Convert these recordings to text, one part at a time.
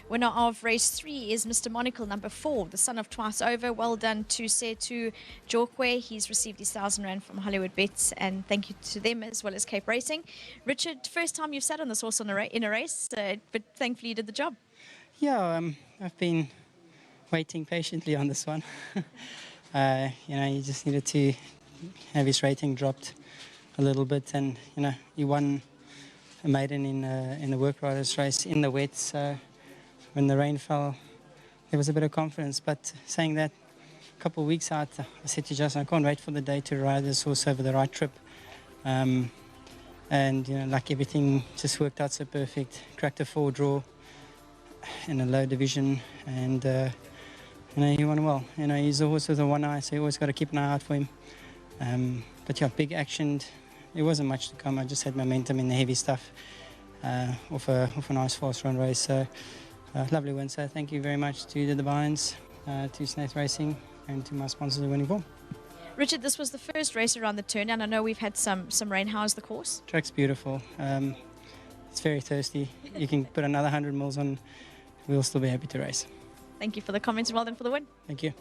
Winner of race 3 is Mr. Monocle, number 4, the son of Twice Over. Well done to Setu Jorkwe. He's received his R1,000 from Hollywoodbets, and thank you to them as well as Cape Racing. Richard, first time you've sat on this horse in a race, but thankfully you did the job. Yeah, I've been waiting patiently on this one. He just needed to have his rating dropped a little bit, and he won a maiden in the work riders race in the wet. So when the rain fell, there was a bit of confidence. But saying that, a couple of weeks out, I said to Justin, I can't wait for the day to ride this horse over the right trip. And like everything just worked out so perfect. Cracked a 4 draw in a low division, and he won well. He's a horse with a one eye, so you always got to keep an eye out for him. But yeah, big action. There wasn't much to come. I just had momentum in the heavy stuff off a nice fast run race. So lovely win. So thank you very much to the Divines, to Snaith Racing, and to my sponsors who winning form. Richard, this was the first race around the turn, and I know we've had some rain. How's the course? Track's beautiful. It's very thirsty. You can put another 100 mils on. We'll still be happy to race. Thank you for the comments, and well done for the win. Thank you.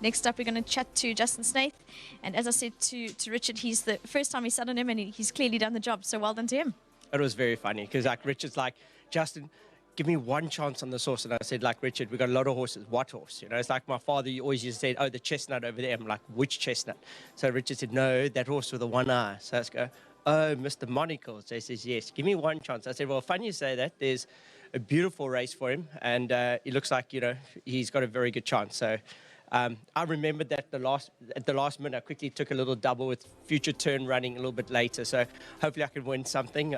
Next up, we're going to chat to Justin Snaith. And as I said to Richard, he's the first time he sat on him, and he's clearly done the job. So well done to him. It was very funny because Richard's like, Justin, give me one chance on this horse. And I said, Richard, we've got a lot of horses. What horse? It's like my father always used to say, oh, the chestnut over there. I'm like, which chestnut? So Richard said, no, that horse with the one eye. So I go, oh, Mr. Monocle. So he says, yes, give me one chance. I said, well, funny you say that. There's a beautiful race for him, and it looks like, he's got a very good chance. So I remembered that at the last minute, I quickly took a little double with Future Turn running a little bit later. So hopefully I can win something.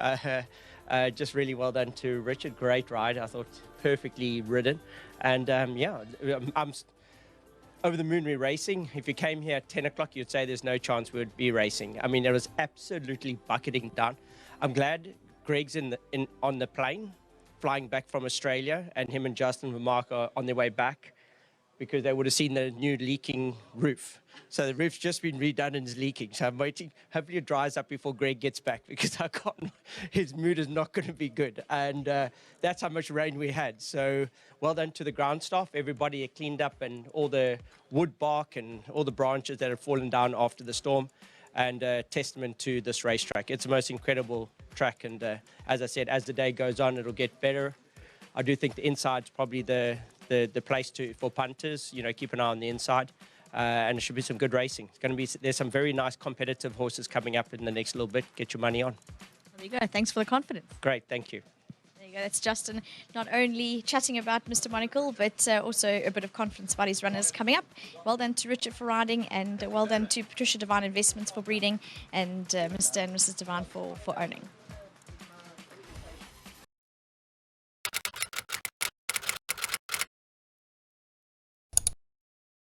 Just really well done to Richard. Great ride. I thought perfectly ridden. And I'm over the moon we're racing. If you came here at 10 o'clock, you'd say there's no chance we would be racing. I mean, it was absolutely bucketing down. I'm glad Greg's on the plane, flying back from Australia, and him and Justin and Mark are on their way back, because they would have seen the new leaking roof. So the roof's just been redone and is leaking. So I'm waiting. Hopefully it dries up before Greg gets back, because I can't. His mood is not going to be good. And that's how much rain we had. So well done to the ground staff. Everybody cleaned up, and all the wood bark and all the branches that had fallen down after the storm. And testament to this racetrack. It's the most incredible track. And as I said, as the day goes on, it'll get better. I do think the inside's probably the place for punters. Keep an eye on the inside, and it should be some good racing. There's some very nice competitive horses coming up in the next little bit. Get your money on. There you go. Thanks for the confidence. Great, thank you. There you go. That's Justin, not only chatting about Mr. Monocle, but also a bit of confidence about his runners coming up. Well done to Richard for riding, and well done to Patricia Devine Investments for breeding, and Mr. and Mrs. Devine for owning.